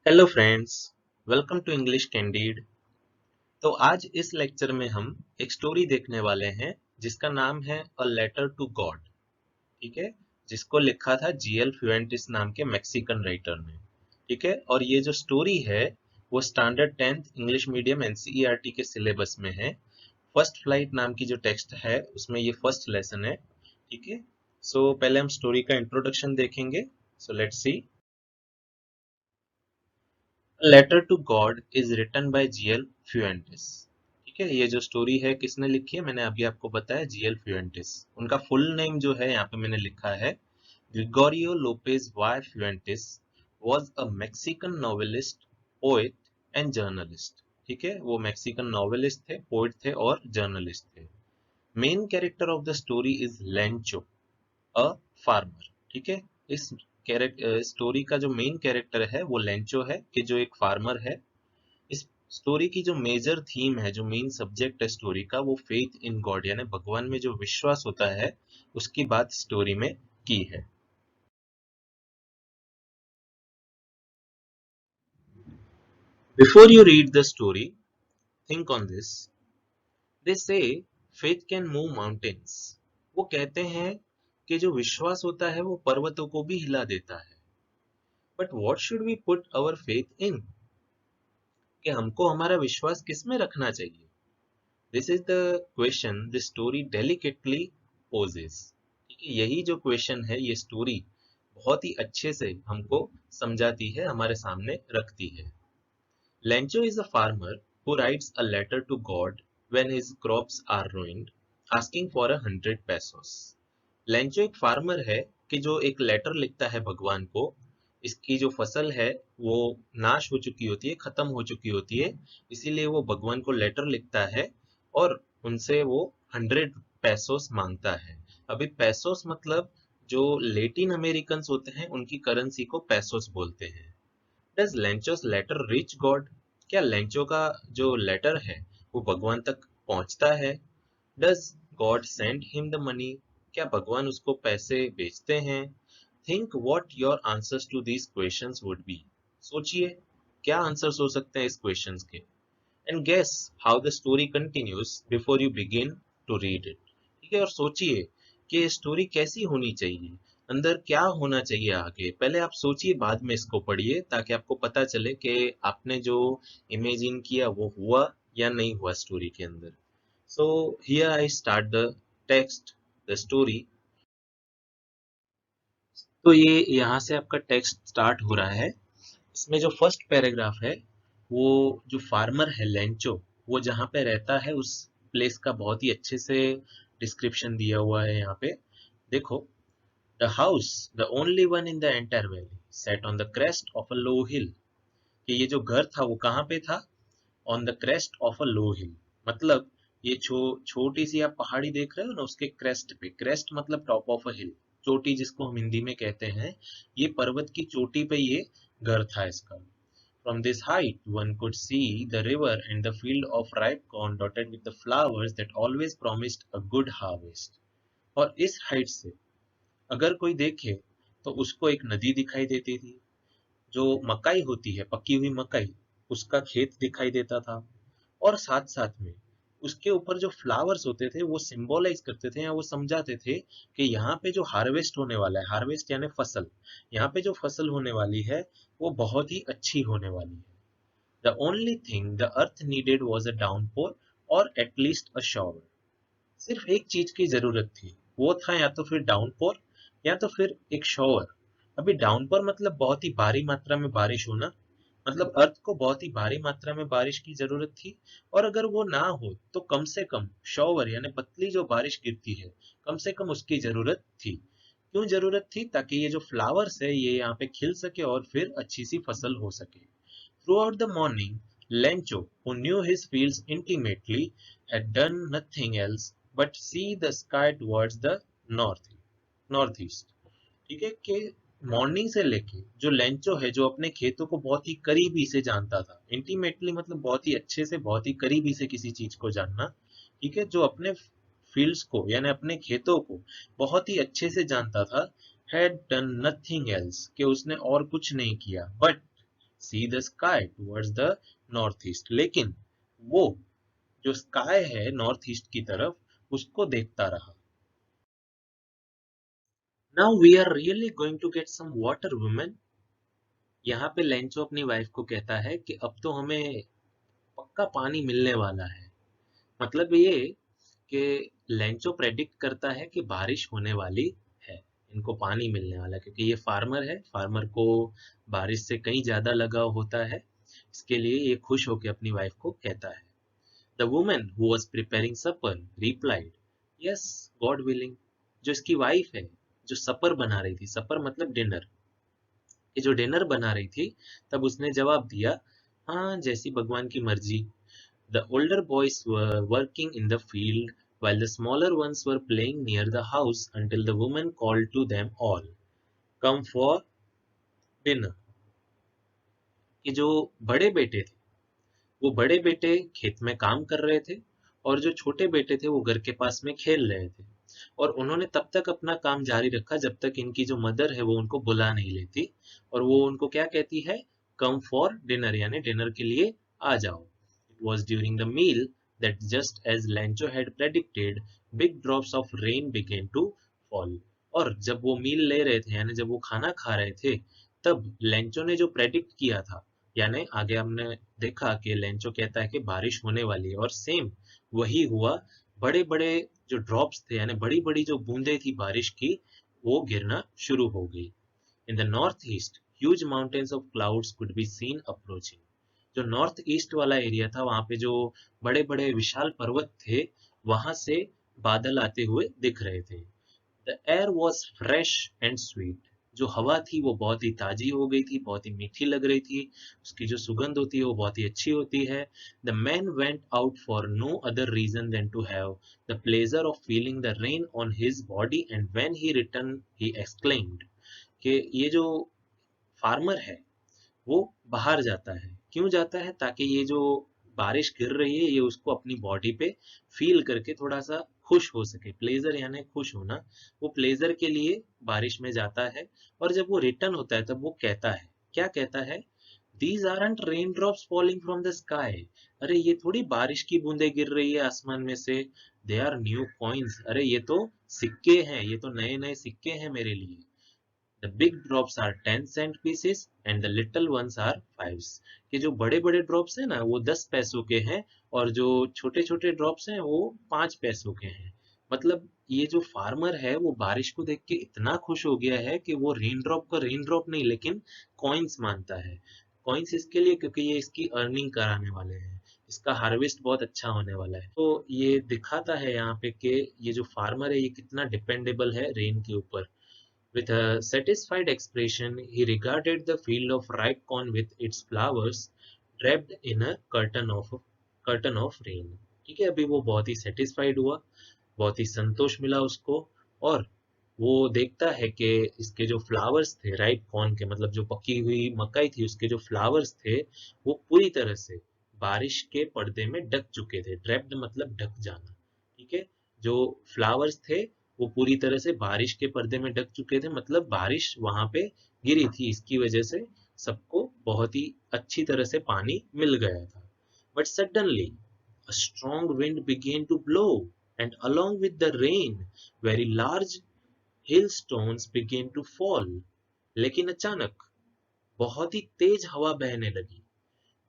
Hello friends, welcome to English candid. तो आज इस लेक्चर में हम एक स्टोरी देखने वाले हैं जिसका नाम है अ लेटर टू गॉड। ठीक है, जिसको लिखा था जीएल फ्यूएंटिस नाम के मैक्सिकन राइटर ने। ठीक है, और ये जो स्टोरी है वो standard 10th English medium NCERT के सिलेबस में है। फर्स्ट फ्लाइट नाम की जो टेक्स्ट है उसमें ये फर्स्ट लेसन है। ठीक है, सो पहले हम स्टोरी का इंट्रोडक्शन देखेंगे। So let's see. Letter to God is written by G L Fuentes. ठीक है, ये जो स्टोरी है किसने लिखी है मैंने अभी आपको बताया, जीएल फ्यूएंटिस। उनका फुल नेम जो है यहाँ पे मैंने लिखा है, Gregorio Lopez y Fuentes was a Mexican novelist, poet and journalist. ठीक है, वो मैक्सिकन नॉवेलिस्ट थे, पोएट थे और जर्नलिस्ट थे। Main character of the story is Lencho, a farmer. ठीक है, इस स्टोरी का जो मेन कैरेक्टर है वो लेंचो है, कि जो एक फार्मर है। इस स्टोरी की जो मेजर थीम है, जो मेन सब्जेक्ट है स्टोरी का, वो फेथ इन गॉड यानी भगवान में जो विश्वास होता है उसकी बात स्टोरी में की है। Before you read the story, think on this. They say faith can move mountains. वो कहते हैं कि जो विश्वास होता है वो पर्वतों को भी हिला देता है। But what should we put our faith in, कि हमको हमारा विश्वास किस में रखना चाहिए। This is the question the story delicately poses. ठीक है, यही जो क्वेश्चन है ये स्टोरी बहुत ही अच्छे से हमको समझाती है, हमारे सामने रखती है। Lencho is a farmer who writes a letter to God when his crops are ruined, asking for 100 pesos। Lencho एक फार्मर है कि जो एक लेटर लिखता है भगवान को। इसकी जो फसल है वो नाश हो चुकी होती है, खत्म हो चुकी होती है, इसीलिए वो भगवान को लेटर लिखता है और उनसे वो 100 pesos मांगता है। अभी पेसोस मतलब जो लेटिन अमेरिकन होते हैं उनकी करेंसी को पेसोस बोलते हैं। Does Lencho's letter reach God, क्या लेंचो का जो लेटर है वो भगवान तक पहुंचता है। Does God send him the money, क्या भगवान उसको पैसे भेजते हैं। Think what your answers to these questions would be. सोचिए क्या आंसर्स हो सकते हैं इस क्वेश्चंस के। And guess how the story continues before you begin to read it. ठीक है, और सोचिए कि ये स्टोरी कैसी होनी चाहिए, अंदर क्या होना चाहिए आगे। पहले आप सोचिए, बाद में इसको पढ़िए, ताकि आपको पता चले कि आपने जो इमेजिन किया वो हुआ या नहीं हुआ स्टोरी के अंदर। So here I start the text, the story। तो ये यहाँ से आपका टेक्स्ट स्टार्ट हो रहा है। इसमें जो फर्स्ट पैराग्राफ है वो, जो फार्मर है लेंचो, वो जहाँ पे रहता है उस प्लेस का बहुत ही अच्छे से डिस्क्रिप्शन दिया हुआ है यहाँ पे। देखो, the house the only one in the entire valley set on the crest of a low hill. कि ये जो घर था वो कहाँ पे था, on the crest of a low hill. मतलब ये छोटी सी आप पहाड़ी देख रहे हो ना, उसके क्रेस्ट पे, क्रेस्ट मतलब टॉप ऑफ अ हिल, चोटी जिसको हम हिंदी में कहते हैं, ये पर्वत की चोटी पे ये घर था इसका। From this height, one could see the river and the field of ripe corn dotted with the flowers that always promised a good harvest। और इस हाइट से अगर कोई देखे तो उसको एक नदी दिखाई देती थी, जो मकाई होती है, पकी हुई मकाई, उसका खेत दिखाई देता था। और साथ साथ में उसके ऊपर जो फ्लावर्स होते थे वो सिंबलाइज करते थे या वो समझाते थे कि यहाँ पे जो हार्वेस्ट होने वाला है, हार्वेस्ट यानी फसल, यहाँ पे जो फसल होने वाली है वो बहुत ही अच्छी होने वाली है। The only thing the earth needed was a downpour और एटलीस्ट अ शॉवर। सिर्फ एक चीज की जरूरत थी, वो था या तो फिर डाउनपोर या तो फिर एक शॉवर। अभी डाउनपोर मतलब बहुत ही भारी मात्रा में बारिश होना, मतलब अर्थ को बहुत ही भारी मात्रा में बारिश की जरूरत थी। और अगर वो ना हो तो कम से कम शॉवर यानी पतली जो बारिश गिरती है, कम से कम उसकी जरूरत थी। क्यों जरूरत थी, ताकि ये जो फ्लावर्स है ये यहाँ पे खिल सके और फिर अच्छी सी फसल हो सके। Throughout the morning, Lencho, who knew his fields intimately, had done nothing else but see the sky towards the northeast। ठीक है, कि मॉर्निंग से लेके जो लेंचो है, जो अपने खेतों को बहुत ही करीबी से जानता था, इंटीमेटली मतलब बहुत ही अच्छे से, बहुत ही करीबी से किसी चीज को जानना। ठीक है, जो अपने फील्ड्स को यानी अपने खेतों को बहुत ही अच्छे से जानता था, हैड डन नथिंग एल्स, कि उसने और कुछ नहीं किया, but see the sky towards the north east. लेकिन वो जो स्काई है नॉर्थ ईस्ट की तरफ, उसको देखता रहा। Now we are really going to get some water woman. यहाँ पे लेंचो अपनी वाइफ को कहता है कि अब तो हमें पक्का पानी मिलने वाला है। मतलब ये कि लेंचो प्रेडिक्ट करता है कि बारिश होने वाली है, इनको पानी मिलने वाला है, क्योंकि ये फार्मर है, फार्मर को बारिश से कहीं ज्यादा लगाव होता है। इसके लिए ये खुश होकर अपनी वाइफ को कहता है। The woman who was preparing supper replied, yes God willing. जो इसकी वाइफ है, जो सपर बना रही थी, सपर मतलब डिनर, ये जो डिनर बना रही थी, तब उसने जवाब दिया, हाँ जैसी भगवान की मर्जी। The older boys were working in the field while the smaller ones were playing near the house until the woman called to them all, come for dinner। कि जो बड़े बेटे थे, वो बड़े बेटे खेत में काम कर रहे थे, और जो छोटे बेटे थे वो घर के पास में खेल रहे थे। और उन्होंने तब तक अपना काम जारी रखा जब तक इनकी जो मदर है वो उनको बुला नहीं लेती, और वो उनको क्या कहती है, कम फॉर डिनर, यानी डिनर के लिए आ जाओ। It was during the meal that just as Lancho had predicted, big drops of rain began to fall। और जब वो मील ले रहे थे, यानी जब वो खाना खा रहे थे, तब लेंचो ने जो प्रेडिक्ट किया था, यानी आगे हमने देखा कि लेंचो कहता है कि बारिश होने वाली है, और सेम वही हुआ। बड़े बड़े जो ड्रॉप्स थे, यानी बड़ी बड़ी जो बूंदें थी बारिश की, वो गिरना शुरू हो गई। In the north east huge mountains of clouds could be seen approaching. जो नॉर्थ ईस्ट वाला एरिया था, वहां पे जो बड़े बड़े विशाल पर्वत थे, वहां से बादल आते हुए दिख रहे थे। The air was fresh and sweet. जो हवा थी वो बहुत ही ताजी हो गई थी, बहुत ही मीठी लग रही थी, उसकी जो सुगंध होती है वो बहुत ही अच्छी होती है। The man went out for no other reason than to have the pleasure of feeling the rain on his body, and when he return he exclaimed कि ये जो फार्मर है वो बाहर जाता है। क्यों जाता है? ताकि ये जो बारिश गिर रही है ये उसको अपनी बॉडी पे फील करके थोड़ा सा खुश हो सके। प्लेजर यानी खुश होना, वो प्लेजर के लिए बारिश में जाता है। और जब वो रिटर्न होता है तब वो कहता है, क्या कहता है, these aren't rain drops falling from the sky. अरे ये थोड़ी बारिश की बूंदें गिर रही है आसमान में से, दे आर न्यू कॉइन्स। अरे ये तो सिक्के हैं, ये तो नए नए सिक्के हैं मेरे लिए। The big drops are 10 cent pieces and the little ones are 5s। कि जो बड़े बड़े ड्रॉप्स हैं ना वो 10 पैसों के हैं, और जो छोटे छोटे ड्रॉप्स हैं वो 5 पैसों के हैं। मतलब ये जो फार्मर है वो बारिश को देख के इतना खुश हो गया है कि वो रेन ड्रॉप को रेन ड्रॉप नहीं लेकिन कॉइन्स मानता है। कॉइन्स इसके लिए क्योंकि ये इसकी अर्निंग कराने वाले हैं, इसका हार्वेस्ट बहुत अच्छा होने वाला है। तो ये दिखाता है यहाँ पे कि ये जो फार्मर है ये कितना डिपेंडेबल है रेन के ऊपर। With a satisfied expression, he regarded the field of ripe corn with its flowers draped in a curtain of rain। ठीक है, अभी वो बहुत ही सेटिस्फाइड हुआ, बहुत ही संतोष मिला उसको, और वो देखता है कि इसके जो फ्लावर्स थे राइप कॉर्न के, मतलब जो पकी हुई मकई थी, उसके जो फ्लावर्स थे वो पूरी तरह से बारिश के पर्दे में ढक चुके थे। ड्रेप्ड मतलब ढक जाना। ठीक है, जो फ्लावर्स थे वो पूरी तरह से बारिश के पर्दे में ढक चुके थे, मतलब बारिश वहां पे गिरी थी, इसकी वजह से सबको बहुत ही अच्छी तरह से पानी मिल गया था। But suddenly a strong wind began to blow, and along with the rain very large hailstones began to fall। लेकिन अचानक बहुत ही तेज हवा बहने लगी,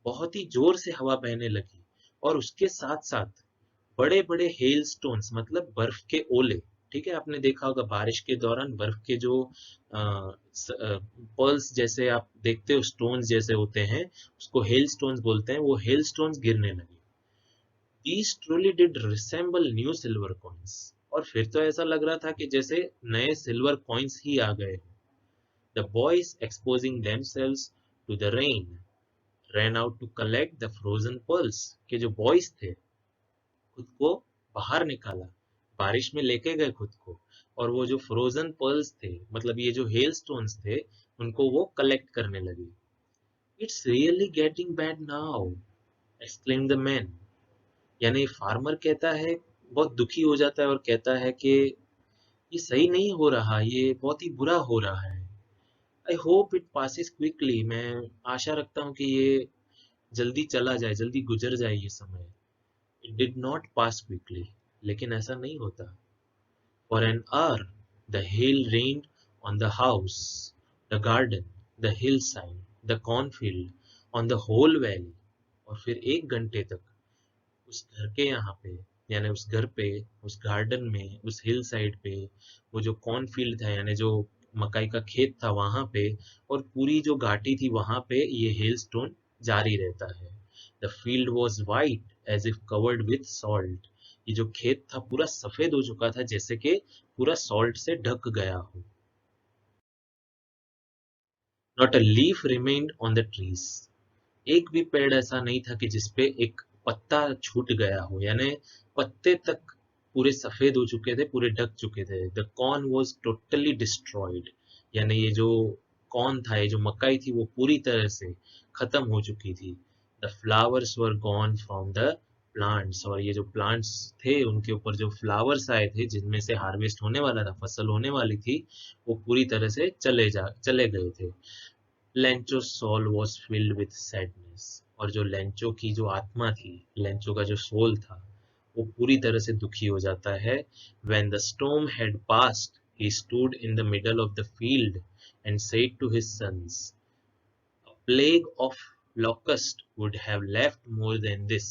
बहुत ही जोर से हवा बहने लगी, और उसके साथ साथ बड़े बड़े हेल स्टोन्स मतलब बर्फ के ओले। ठीक है, आपने देखा होगा बारिश के दौरान बर्फ के जो पर्ल्स जैसे आप देखते हो, स्टोन्स जैसे होते हैं, उसको हेल स्टोन्स बोलते हैं। वो हेल स्टोन्स गिरने लगे। These truly did resemble new silver coins। और फिर तो ऐसा लग रहा था कि जैसे नए सिल्वर कॉइन्स ही आ गए हो। The boys exposing themselves to the rain ran out to collect the frozen pearls। के जो बॉयज थे खुद को बाहर निकाला, बारिश में लेके गए खुद को, और वो जो फ्रोजन पर्ल्स थे, मतलब ये जो हेल स्टोन्स थे, उनको वो कलेक्ट करने लगे। It's really getting bad now, exclaim the man. यानी फार्मर कहता है, बहुत दुखी हो जाता है और कहता है कि ये सही नहीं हो रहा, ये बहुत ही बुरा हो रहा है। I hope it passes quickly, मैं आशा रखता हूँ कि ये जल्दी चला जाए, जल्दी गुजर जाए ये समय। It did not pass quickly, लेकिन ऐसा नहीं होता। For an hour, the hail rained on the house, the garden, the hillside, the cornfield, on the whole valley. और फिर 1 घंटे तक उस घर के यहाँ पे, यानी उस घर पे, उस गार्डन में, उस हिल साइड पे, वो जो कॉर्नफील्ड था यानी जो मकाई का खेत था वहां पे, और पूरी जो घाटी थी वहां पे ये हेलस्टोन जारी रहता है। The field was white as if covered with salt. ये जो खेत था पूरा सफेद हो चुका था, जैसे कि पूरा सॉल्ट से ढक गया हो। Not a leaf remained on the trees. एक भी पेड़ ऐसा नहीं था कि जिसपे एक पत्ता छूट गया हो, यानी पत्ते तक पूरे सफेद हो चुके थे, पूरे ढक चुके थे। The corn was totally destroyed, यानी ये जो कॉर्न था, ये जो मकाई थी, वो पूरी तरह से खत्म हो चुकी थी। The flowers were gone from the plants, और ये जो प्लांट्स थे उनके ऊपर जो फ्लावर्स आए थे जिनमें से हार्वेस्ट होने वाला था, फसल होने वाली थी, वो पूरी तरह से चले गए थे। लेंचो's soul was filled with sadness, और जो लेंचो की जो आत्मा थी, लेंचो का जो सोल था, वो पूरी तरह से दुखी हो जाता है। When the storm had passed, he stood in the middle of the field and said to his sons, a plague of locust would have left more than this.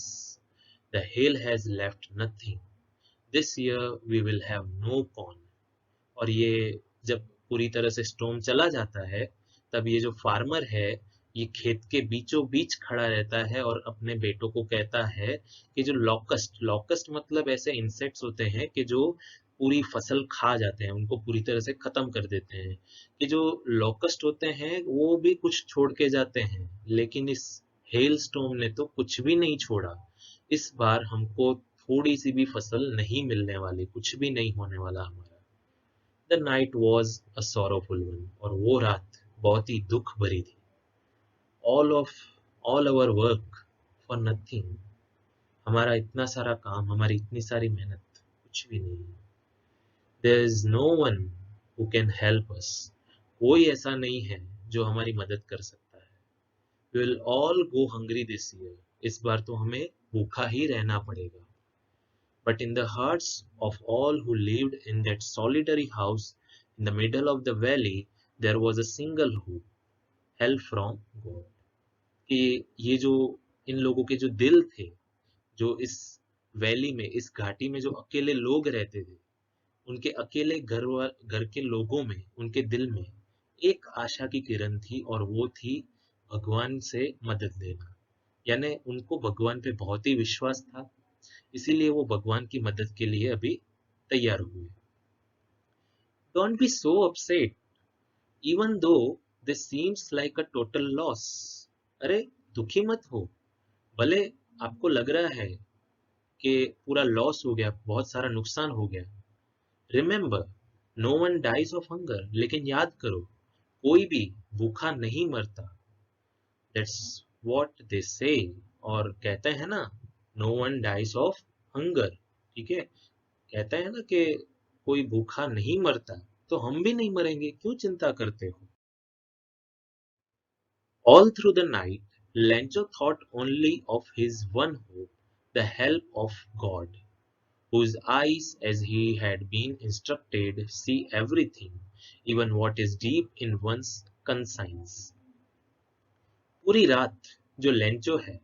The hail has left nothing. This year we will have no corn. और ये जब पूरी तरह से storm चला जाता है, तब ये जो फार्मर है, ये खेत के बीचों बीच खड़ा रहता है और अपने बेटों को कहता है कि जो लॉकस्ट, लॉकस्ट मतलब ऐसे इंसेक्ट्स होते हैं कि जो पूरी फसल खा जाते हैं, उनको पूरी तरह से खत्म कर देते हैं, कि जो लॉकस्ट होते हैं वो भी कुछ छोड़ के जाते हैं, लेकिन इस हेल स्टॉर्म ने तो कुछ भी नहीं छोड़ा। इस बार हमको थोड़ी सी भी फसल नहीं मिलने वाली, कुछ भी नहीं होने वाला हमारा। The night was a sorrowful one, और वो रात बहुत ही दुख भरी थी। All of all our work for nothing, हमारा इतना सारा काम, हमारी इतनी सारी मेहनत, कुछ भी नहीं। There is no one who can help us, कोई ऐसा नहीं है जो हमारी मदद कर सकता है। We will all go hungry this year, इस बार तो हमें भूखा ही रहना पड़ेगा। But in the hearts of all who lived in that solitary house in the middle of the valley, there was a single hope, help from God. कि ये जो इन लोगों के जो दिल थे, जो इस वैली में, इस घाटी में जो अकेले लोग रहते थे, उनके अकेले घर के लोगों में, उनके दिल में एक आशा की किरण थी, और वो थी भगवान से मदद लेना। यानी उनको भगवान पे बहुत ही विश्वास था, इसीलिए वो भगवान की मदद के लिए अभी तैयार हुए। Don't be so upset, even though this seems like a total loss. अरे दुखी मत हो, भले आपको लग रहा है कि पूरा लॉस हो गया, बहुत सारा नुकसान हो गया। Remember, no one dies of hunger, लेकिन याद करो, कोई भी भूखा नहीं मरता। That's what they say, और कहते हैं ना, no one dies of hunger, ठीक है, कहते हैं ना कि कोई भूखा नहीं मरता, तो हम भी नहीं मरेंगे, क्यों चिंता करते हो। All through the night, Lencho thought only of his one hope, the help of God, whose eyes, as he had been instructed, see everything, even what is deep in one's conscience. पूरी रात जो Lencho है,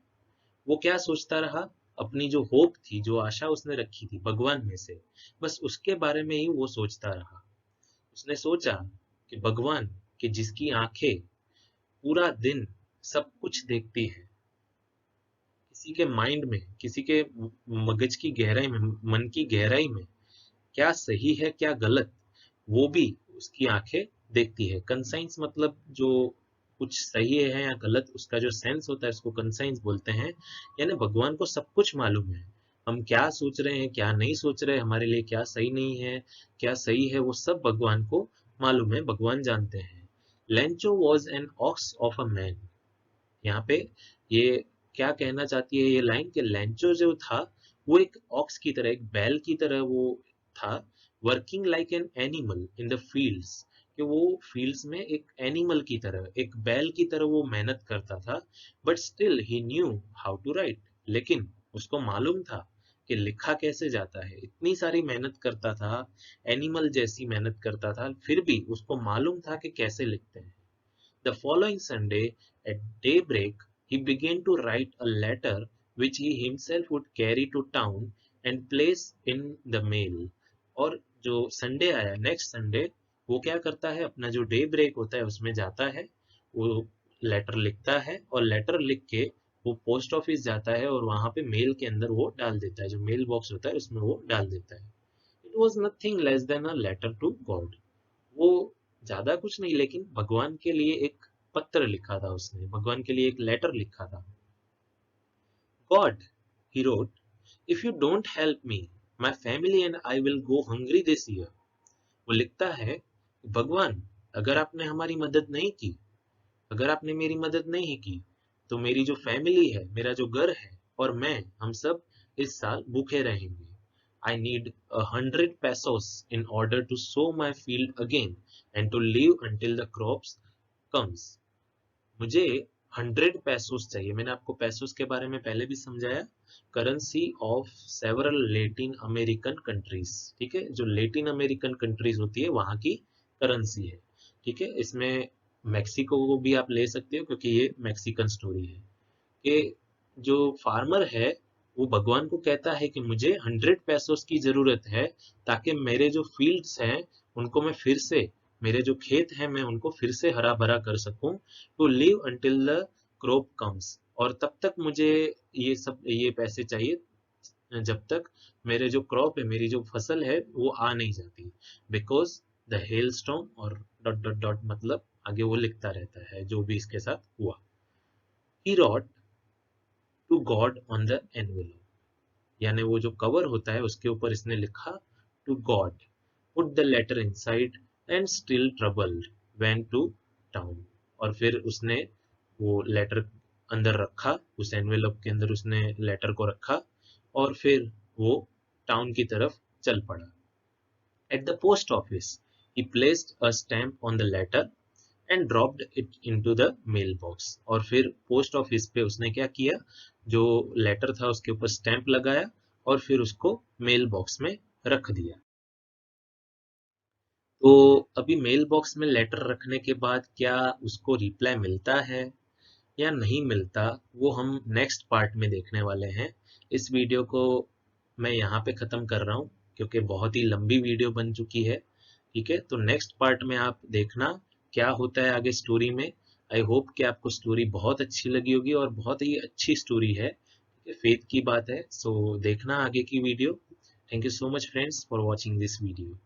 वो क्या सोचता रहा, अपनी जो होप थी, जो आशा उसने रखी थी भगवान में से, बस उसके बारे में ही वो सोचता रहा। उसने सोचा कि भगवान, कि जिसकी आंखें पूरा दिन सब कुछ देखती है, किसी के माइंड में, किसी के मगज की गहराई में, मन की गहराई में क्या सही है क्या गलत, वो भी उसकी आंखें देखती है। कंसाइंस मतलब जो कुछ सही है या गलत, उसका जो सेंस होता है उसको कंसाइंस बोलते हैं। यानी भगवान को सब कुछ मालूम है, हम क्या सोच रहे हैं क्या नहीं सोच रहे, हमारे लिए क्या सही नहीं है क्या सही है, वो सब भगवान को मालूम है, भगवान जानते हैं। Lencho was an ox of a man. यहाँ पे ये क्या कहना चाहती है ये लाइन, कि लेंचो जो था वो एक ऑक्स की तरह, एक बैल की तरह वो था, working like an animal in the fields, कि कि वो फील्ड्स में एक एनिमल की तरह, एक बैल की तरह वो मेहनत करता था, but still he knew how to write. लेकिन उसको मालूम था कि लिखा कैसे जाता है। इतनी सारी मेहनत करता था, एनिमल जैसी मेहनत करता था, फिर भी उसको मालूम था कि कैसे लिखते हैं। The following Sunday at daybreak he began to write a letter which he himself would carry to town and place in the mail। और जो संडे आया, नेक्स्ट संडे, वो क्या करता है, अपना जो डे ब्रेक होता है उसमें जाता है, वो लेटर लिखता है और लेटर लिख के वो पोस्ट ऑफिस जाता है और वहां पे मेल के अंदर वो डाल देता है, जो मेल बॉक्स होता है उसमें वो डाल देता है। It was nothing less than a letter to God. वो ज्यादा कुछ नहीं, लेकिन भगवान के लिए एक पत्र लिखा था उसने, भगवान के लिए एक लेटर लिखा था। God, he wrote, if you don't help me, my family and I will go hungry this year। वो लिखता है, भगवान, अगर आपने हमारी मदद नहीं की, अगर आपने मेरी मदद नहीं की, तो मेरी जो फैमिली है, मेरा जो घर है और मैं, हम सब इस साल भूखे रहेंगे। I need 100 pesos in order to sow my field again and to live until the crops comes। मुझे 100 पैसोस चाहिए। मैंने आपको पैसोस के बारे में पहले भी समझाया, currency of several Latin American countries. ठीक है, जो लेटिन अमेरिकन कंट्रीज होती है वहां की करेंसी है। ठीक है, इसमें मैक्सिको को भी आप ले सकते हो क्योंकि ये मैक्सिकन स्टोरी है। कि जो फार्मर है वो भगवान को कहता है कि मुझे 100 पैसोस की जरूरत है ताकि मेरे जो फील्ड्स हैं उनको मैं फिर से, मेरे जो खेत हैं मैं उनको फिर से हरा भरा कर सकूं, to live until the crop comes. और तब तक मुझे ये पैसे चाहिए जब तक मेरे जो क्रॉप है, मेरी जो फसल है वो आ नहीं जाती। बिकॉज द हेल स्टॉर्म, और डॉट डॉट डॉट मतलब आगे वो लिखता रहता है जो भी इसके साथ हुआ। He wrote to God on the envelope, यानी वो जो कवर होता है उसके ऊपर इसने लिखा to God, put the letter inside and still troubled went to town. और फिर उसने वो लेटर अंदर रखा, उस एनवेलप के अंदर उसने लेटर को रखा और फिर वो टाउन की तरफ चल पड़ा। At the post office he placed a stamp on the letter and dropped it into the mail box। और फिर पोस्ट ऑफिस पे उसने क्या किया, जो लेटर था उसके ऊपर स्टैंप लगाया और फिर उसको मेल बॉक्स में रख दिया। तो अभी मेल बॉक्स में लेटर रखने के बाद क्या उसको रिप्लाई मिलता है या नहीं मिलता, वो हम नेक्स्ट पार्ट में देखने वाले हैं। इस वीडियो को मैं यहाँ पे ख़त्म कर रहा हूँ क्योंकि बहुत ही लंबी वीडियो बन चुकी है। ठीक है, तो नेक्स्ट पार्ट में आप देखना क्या होता है आगे स्टोरी में। आई होप कि आपको स्टोरी बहुत अच्छी लगी होगी और बहुत ही अच्छी स्टोरी है, फेथ की बात है। सो देखना आगे की video. Thank you so much friends for watching this video.